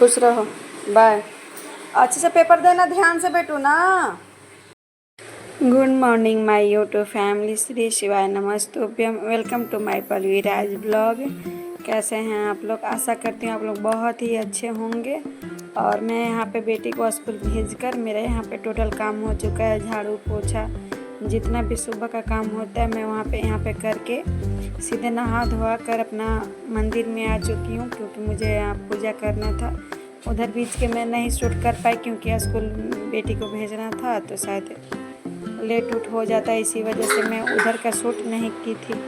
खुश रहो। बाय। अच्छे से पेपर देना, ध्यान से बेटू ना। Good morning my YouTube family, Shri शिवाय नमस्तुभ्यम। Welcome to my Palviraj blog. कैसे हैं आप लोग? आशा करती हूँ आप लोग बहुत ही अच्छे होंगे। और मैं यहाँ पे बेटी को स्कूल भेजकर मेरे यहाँ पे टोटल काम हो चुका है। झाड़ू पोछा जितना भी सुबह का काम होता है मैं यहाँ पे करके सीधे नहा धोआ कर अपना मंदिर में आ चुकी हूँ, क्योंकि मुझे यहाँ पूजा करना था। उधर बीच के मैं नहीं शूट कर पाई क्योंकि स्कूल बेटी को भेजना था, तो शायद लेट उठ हो जाता है, इसी वजह से मैं उधर का शूट नहीं की थी।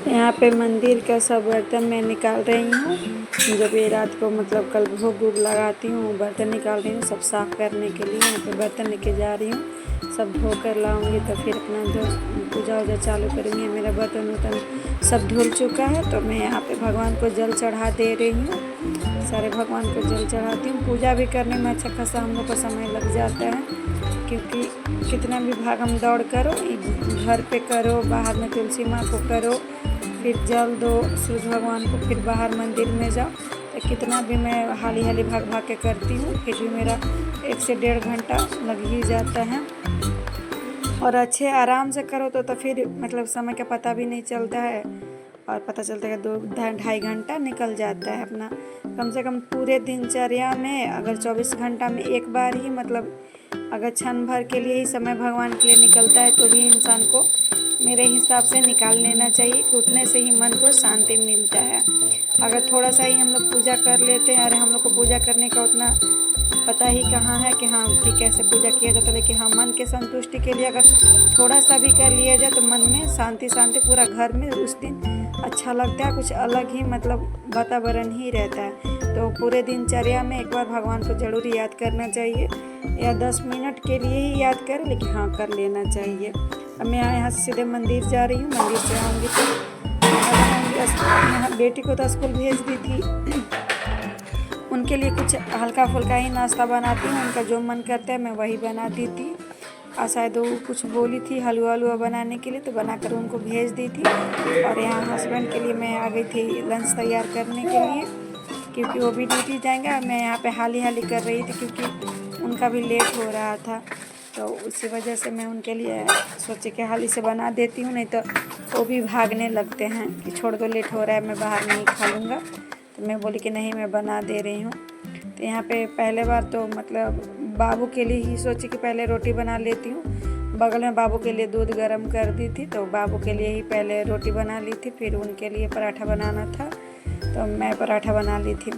यहाँ पे मंदिर का सब बर्तन मैं निकाल रही हूँ। जब ये रात को मतलब कल भोग वोग लगाती हूँ, बर्तन निकाल रही हूँ सब साफ़ करने के लिए। यहाँ पे बर्तन लेके जा रही हूँ, सब धो कर लाऊंगी तो फिर अपना पूजा वूजा चालू करेंगे। मेरा बर्तन वर्तन सब धुल चुका है, तो मैं यहाँ पे भगवान को जल चढ़ा दे रही हूँ। सारे भगवान को जल चढ़ाती हूँ। पूजा भी करने में अच्छा खासा हम लोग को समय लग जाता है, क्योंकि कितना भी भागम दौड़ करो, घर पे करो, बाहर में तुलसी माँ को करो, फिर जल दो सूरज भगवान को, फिर बाहर मंदिर में जाओ, तो कितना भी मैं हाली हाली भाग भाग के करती हूँ, फिर भी मेरा 1 से 1.5 घंटा लग ही जाता है। और अच्छे आराम से करो तो फिर मतलब समय का पता भी नहीं चलता है, और पता चलता है 2-2.5 घंटा निकल जाता है अपना। कम से कम पूरे दिनचर्या में अगर 24 घंटा में एक बार ही मतलब अगर क्षण भर के लिए ही समय भगवान के लिए निकलता है, तो भी इंसान को मेरे हिसाब से निकाल लेना चाहिए। उठने से ही मन को शांति मिलता है। अगर थोड़ा सा ही हम लोग पूजा कर लेते हैं, अरे हम लोग को पूजा करने का उतना पता ही कहाँ है कि हाँ कि कैसे पूजा किया जाता है, लेकिन हाँ मन के संतुष्टि के लिए अगर थोड़ा सा भी कर लिया जाए तो मन में शांति पूरा घर में उस दिन अच्छा लगता है। कुछ अलग ही मतलब वातावरण ही रहता है। तो पूरे दिनचर्या में एक बार भगवान को ज़रूर याद करना चाहिए, या 10 मिनट के लिए ही याद करें, लेकिन हाँ कर लेना चाहिए। अब मैं यहाँ से सीधे मंदिर जा रही हूँ। मंदिर से आऊँगी तो यहाँ बेटी को तो स्कूल भेज दी थी, उनके लिए कुछ हल्का फुल्का ही नाश्ता बनाती हूँ। उनका जो मन करता है मैं वही बनाती थी। और शायद वो कुछ बोली थी हलवा वलुआ बनाने के लिए, तो बनाकर उनको भेज दी थी। और यहाँ हस्बैंड के लिए मैं आ गई थी लंच तैयार करने के लिए, क्योंकि वो भी ड्यूटी जाएंगे। और मैं यहाँ पे हाली हाली कर रही थी क्योंकि उनका भी लेट हो रहा था, तो उसी वजह से मैं उनके लिए सोचे कि हाली से बना देती हूँ, नहीं तो वो भी भागने लगते हैं कि छोड़ दो लेट हो रहा है, मैं बाहर नहीं खा लूँगा। तो मैं बोली कि नहीं मैं बना दे रही हूँ। तो यहाँ पे पहले बार तो मतलब बाबू के लिए ही सोची कि पहले रोटी बना लेती हूँ। बगल में बाबू के लिए दूध गर्म कर दी थी, तो बाबू के लिए ही पहले रोटी बना ली थी, फिर उनके लिए पराठा बनाना था तो मैं पराठा बना ली थी।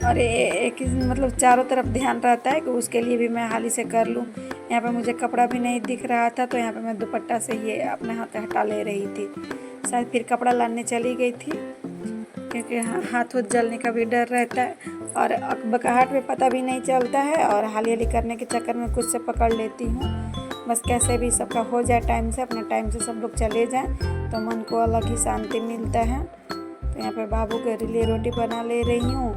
और एक मतलब चारों तरफ ध्यान रहता है कि उसके लिए भी मैं हाली से कर लूँ। यहाँ पे मुझे कपड़ा भी नहीं दिख रहा था, तो यहाँ पे मैं दुपट्टा से ये अपने हाथ हटा ले रही थी। शायद फिर कपड़ा लाने चली गई थी, क्योंकि हाथ जलने का भी डर रहता है, और बकाहट में पता भी नहीं चलता है। और हाली हाली करने के चक्कर में कुछ से पकड़ लेती हूँ। बस कैसे भी सबका हो जाए टाइम से, अपने टाइम से सब लोग चले जाएं, तो मन को अलग ही शांति मिलता है। तो यहाँ पे बाबू के लिए रोटी बना ले रही हूँ,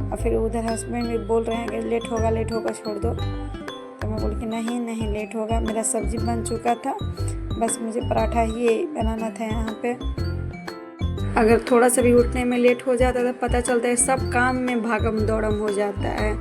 और फिर उधर हस्बैंड भी बोल रहे हैं कि लेट होगा छोड़ दो। तो मैं बोली कि नहीं लेट होगा, मेरा सब्जी बन चुका था, बस मुझे पराठा ही बनाना था। यहाँ पे अगर थोड़ा सा भी उठने में लेट हो जाता है तो पता चलता है सब काम में भागम दौड़म हो जाता है।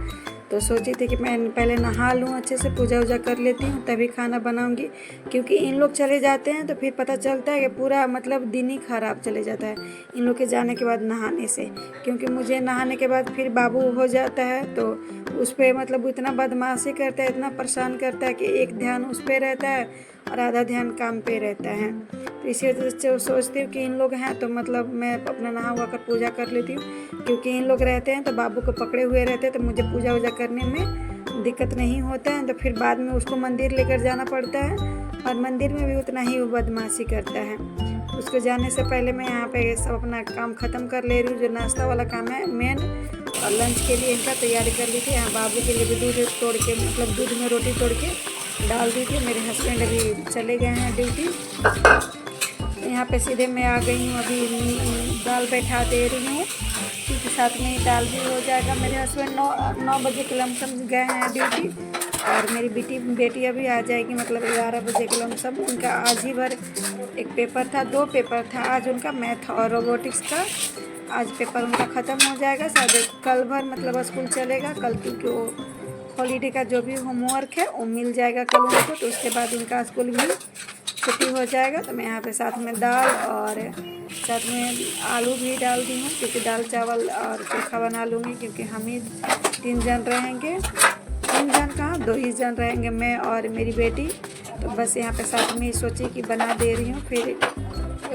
तो सोची थी कि मैं पहले नहा लूँ, अच्छे से पूजा वूजा कर लेती हूँ, तभी खाना बनाऊँगी, क्योंकि इन लोग चले जाते हैं तो फिर पता चलता है कि पूरा मतलब दिन ही ख़राब चले जाता है इन लोग के जाने के बाद नहाने से। क्योंकि मुझे नहाने के बाद फिर बाबू हो जाता है, तो उस पर मतलब इतना बदमाशी करता है, इतना परेशान करता है कि एक ध्यान उस पर रहता है और आधा ध्यान काम पे रहता है। तो इसी वजह से सोचती हूँ कि इन लोग हैं तो मतलब मैं अपना नहा हुआ कर पूजा कर लेती हूँ, क्योंकि इन लोग रहते हैं तो बाबू को पकड़े हुए रहते हैं, तो मुझे पूजा वूजा करने में दिक्कत नहीं होता है। तो फिर बाद में उसको मंदिर लेकर जाना पड़ता है, और मंदिर में भी उतना ही वो बदमाशी करता है। उसको जाने से पहले मैं यहाँ पे सब अपना काम ख़त्म कर ले रही हूँ, जो नाश्ता वाला काम है मेन, और लंच के लिए इनका तैयारी कर ली थी। यहाँ बाबू के लिए भी दूध तोड़ के मतलब दूध में रोटी तोड़ के डाल दी थी। मेरे हस्बैंड अभी चले गए हैं ड्यूटी। यहाँ पे सीधे मैं आ गई हूँ, अभी दाल बैठा दे रही हूँ, क्योंकि साथ में ही दाल भी हो जाएगा। मेरे हस्बैंड 9 बजे के लमसम गए हैं ड्यूटी, और मेरी बेटी अभी आ जाएगी मतलब 11 बजे के लमसम। उनका आज ही भर एक पेपर था, 2 पेपर था आज उनका, मैथ और रोबोटिक्स का। आज पेपर उनका ख़त्म हो जाएगा, शायद कल भर मतलब स्कूल चलेगा कल, क्योंकि वो हॉलीडे का जो भी होमवर्क है वो मिल जाएगा कल उनको, तो उसके बाद उनका स्कूल भी छुट्टी हो जाएगा। तो मैं यहाँ पे साथ में दाल और साथ में आलू भी डाल दी हूँ, क्योंकि दाल चावल और चोखा बना लूँगी, क्योंकि हम ही 3 जन रहेंगे। 3 जन कहाँ, 2 ही जन रहेंगे, मैं और मेरी बेटी। तो बस यहाँ पे साथ में सोची कि बना दे रही हूँ। फिर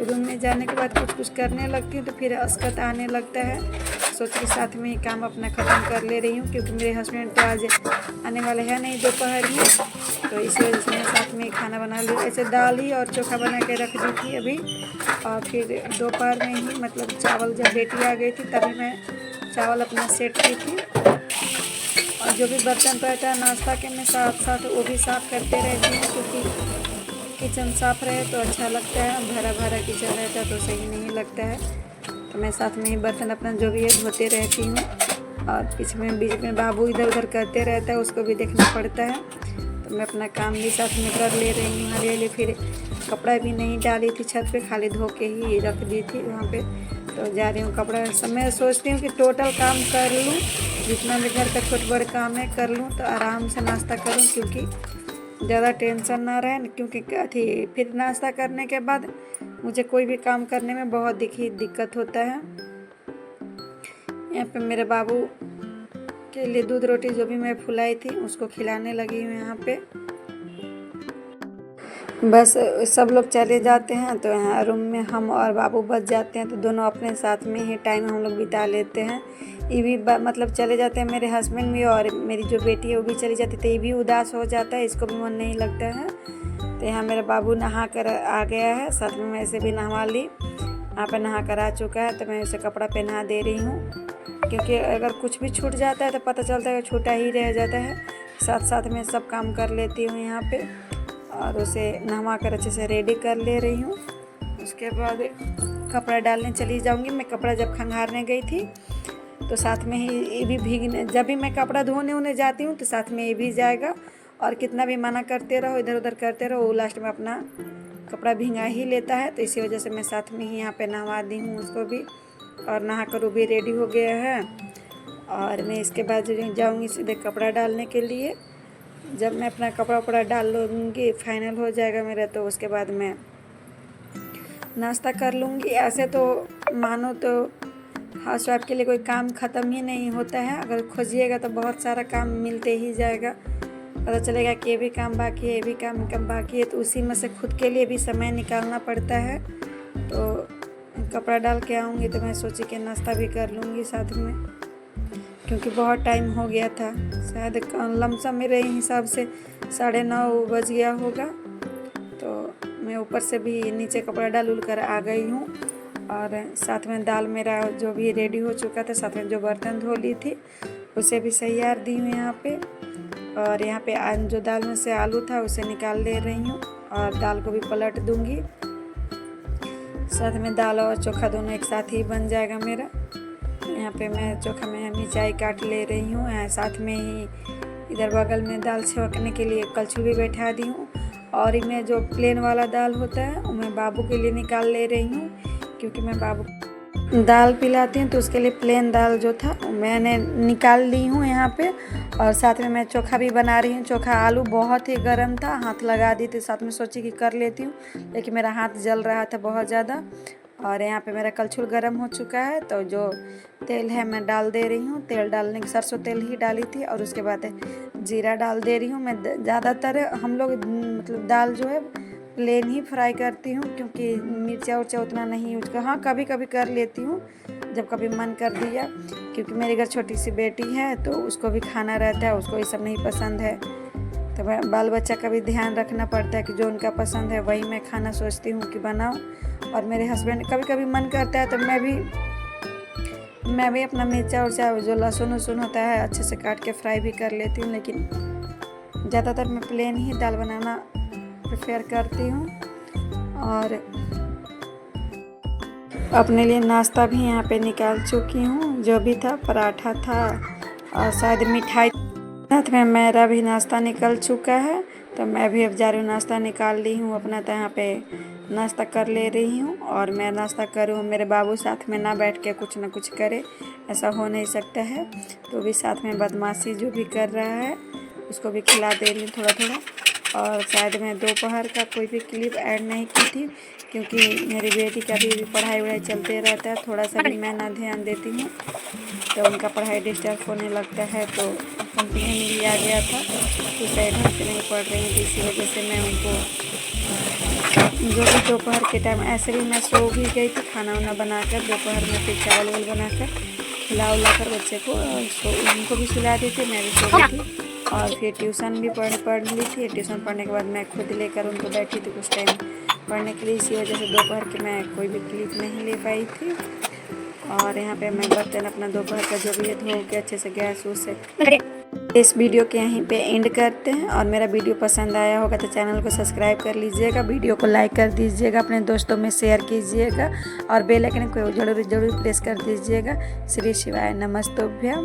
रूम में जाने के बाद कुछ करने लगती हूँ तो फिर असकत आने लगता है। सोच के साथ में ही काम अपना ख़त्म कर ले रही हूँ, क्योंकि मेरे हस्बैंड तो आज आने वाले हैं नहीं दोपहर में, तो इसी वजह से मैं साथ में ही खाना बना ली। ऐसे दाल ही और चोखा बना के रख दी थी अभी, और फिर दोपहर में ही मतलब चावल जब बेटी आ गई थी तभी मैं चावल अपना सेट की थी। और जो भी बर्तन रहता है नाश्ता के मैं साथ साथ वो भी साफ़ करते रहती हूँ, क्योंकि किचन साफ़ रहे तो अच्छा लगता है, भरा भरा किचन रहता है तो सही नहीं लगता है। तो मैं साथ में ही बर्तन अपना जो भी है धोते रहती हूँ, और बीच में बाबू इधर उधर करते रहता है, उसको भी देखना पड़ता है। तो मैं अपना काम भी साथ में कर ले रही हूँ हरियाली। फिर कपड़ा भी नहीं डाली थी छत पे, खाली धो के ही रख दी थी वहाँ पे। तो जा रही हूँ कपड़ा, मैं सोचती हूँ कि टोटल काम कर लूँ, जितना भी घर का छोटे बड़े काम है कर लूँ, तो आराम से नाश्ता करूँ, क्योंकि ज़्यादा टेंशन ना रहे। क्योंकि थी फिर नाश्ता करने के बाद मुझे कोई भी काम करने में बहुत दिक्कत होता है। यहाँ पे मेरे बाबू के लिए दूध रोटी जो भी मैं फुलाई थी उसको खिलाने लगी हूँ यहाँ पे। बस सब लोग चले जाते हैं तो यहाँ रूम में हम और बाबू बच जाते हैं, तो दोनों अपने साथ में ही टाइम हम लोग बिता लेते हैं। ये भी मतलब चले जाते हैं मेरे हस्बैंड भी, और मेरी जो बेटी है वो भी चली जाती है, तो ये भी उदास हो जाता है, इसको भी मन नहीं लगता है। तो यहाँ मेरा बाबू नहा कर आ गया है, साथ में मैं इसे भी नहवा ली। यहाँ पर नहा कर आ चुका है, तो मैं उसे कपड़ा पहना दे रही हूँ, क्योंकि अगर कुछ भी छूट जाता है तो पता चलता है कि छूटा ही रह जाता है। साथ साथ में सब काम कर लेती हूँ यहाँ पे, और उसे नहवा कर अच्छे से रेडी कर ले रही हूँ। उसके बाद कपड़ा डालने चली जाऊँगी। मैं कपड़ा जब खंगारने गई थी तो साथ में ही ये भी भीगने, जब भी मैं कपड़ा धोने जाती हूँ तो साथ में ये भी जाएगा, और कितना भी मना करते रहो इधर उधर करते रहो वो लास्ट में अपना कपड़ा भींगा ही लेता है। तो इसी वजह से मैं साथ में ही यहाँ पे नहवा दी हूँ उसको भी, और नहा कर वो भी रेडी हो गया है। और मैं इसके बाद जाऊँगी सीधे कपड़ा डालने के लिए। जब मैं अपना कपड़ा डाल लूँगी, फाइनल हो जाएगा मेरा, तो उसके बाद मैं नाश्ता कर लूँगी। ऐसे तो मानो तो हाउसवाइफ के लिए कोई काम ख़त्म ही नहीं होता है, अगर खोजिएगा तो बहुत सारा काम मिलते ही जाएगा। पता चलेगा कि ये भी काम बाकी है, ये भी काम बाकी है, तो उसी में से खुद के लिए भी समय निकालना पड़ता है। तो कपड़ा डाल के आऊँगी तो मैं सोची कि नाश्ता भी कर लूँगी साथ में, क्योंकि बहुत टाइम हो गया था, शायद लमसम मेरे हिसाब से 9:30 बज गया होगा। तो मैं ऊपर से भी नीचे कपड़ा डाल कर आ गई हूँ, और साथ में दाल मेरा जो भी रेडी हो चुका था, साथ में जो बर्तन धो ली थी उसे भी तैयार दी हूँ यहाँ पे। और यहाँ पे जो दाल में से आलू था उसे निकाल ले रही हूँ, और दाल को भी पलट दूँगी। साथ में दाल और चोखा दोनों एक साथ ही बन जाएगा मेरा। यहाँ पे मैं चोखा में मिर्चाई काट ले रही हूँ। साथ में ही इधर बगल में दाल छिड़कने के लिए कलछुल भी बैठा दी हूँ, और मैं जो प्लेन वाला दाल होता है वो मैं बाबू के लिए निकाल ले रही हूँ, क्योंकि मैं बाबू दाल पिलाती हूँ, तो उसके लिए प्लेन दाल जो था मैंने निकाल ली हूँ यहाँ पे। और साथ में मैं चोखा भी बना रही हूँ। चोखा आलू बहुत ही गर्म था, हाथ लगा दी थी, साथ में सोची कि कर लेती हूँ, लेकिन मेरा हाथ जल रहा था बहुत ज़्यादा। और यहाँ पे मेरा कलछुल गर्म हो चुका है, तो जो तेल है मैं डाल दे रही हूँ। तेल डालने के सरसों तेल ही डाली थी, और उसके बाद जीरा डाल दे रही हूँ। मैं ज़्यादातर हम लोग मतलब दाल जो है प्लेन ही फ्राई करती हूँ, क्योंकि मिर्चा उर्चा उतना नहीं यूज कर, हाँ कभी कभी कर लेती हूँ जब कभी मन कर दिया, क्योंकि मेरे घर छोटी सी बेटी है तो उसको भी खाना रहता है, उसको ये सब नहीं पसंद है। तो बाल बच्चा का भी ध्यान रखना पड़ता है कि जो उनका पसंद है वही मैं खाना सोचती हूँ कि बनाऊँ। और मेरे हस्बैंड कभी कभी मन करता है तो मैं भी अपना मिर्चा उर्चा जो लहसुन वसुन होता है अच्छे से काट के फ्राई भी कर लेती हूँ, लेकिन ज़्यादातर मैं प्लेन ही दाल बनाना प्रेफर करती हूँ। और अपने लिए नाश्ता भी यहाँ पे निकाल चुकी हूँ, जो भी था पराठा था और शायद मिठाई, साथ में मेरा भी नाश्ता निकल चुका है। तो मैं भी अब जा रही हूँ, नाश्ता निकाल ली हूँ अपना। तो यहाँ पे नाश्ता कर ले रही हूँ और मैं नाश्ता करूँ, मेरे बाबू साथ में ना बैठ के कुछ ना कुछ करे, ऐसा हो नहीं सकता है। तो भी साथ में बदमाशी जो भी कर रहा है उसको भी खिला दे रही हूँ थोड़ा थोड़ा। और शायद मैं दोपहर का कोई भी क्लिप ऐड नहीं की थी क्योंकि मेरी बेटी का भी पढ़ाई वढ़ाई चलते रहता है, थोड़ा सा भी मैं ना ध्यान देती हूँ तो उनका पढ़ाई डिस्टर्ब होने लगता है। तो कंप्लेन लिया गया था तो सही ढंग से नहीं पढ़ रही थी, इसी वजह से मैं उनको जो भी दोपहर के टाइम ऐसे भी मैं सो भी गई थी खाना वाना बनाकर, दोपहर में फिर चावल वावल बनाकर खिला उला कर बच्चे को उनको भी सुला दी थी, मैं भी सो गई थी। और फिर ट्यूशन भी पढ़ ली थी। ट्यूशन पढ़ने के बाद मैं खुद लेकर उनको बैठी थी कुछ टाइम पढ़ने के लिए, इसी वजह से दोपहर के मैं कोई भी क्लिप नहीं ले पाई थी। और यहाँ पे मैं बर्तन अपना दोपहर का जो भी है धो के अच्छे से गैस वूस से इस वीडियो के यहीं पे एंड करते हैं। और मेरा वीडियो पसंद आया होगा तो चैनल को सब्सक्राइब कर लीजिएगा, वीडियो को लाइक कर दीजिएगा, अपने दोस्तों में शेयर कीजिएगा और बेल आइकन को जरूर प्रेस कर दीजिएगा। श्री शिवाय नमस्तुभ्यम।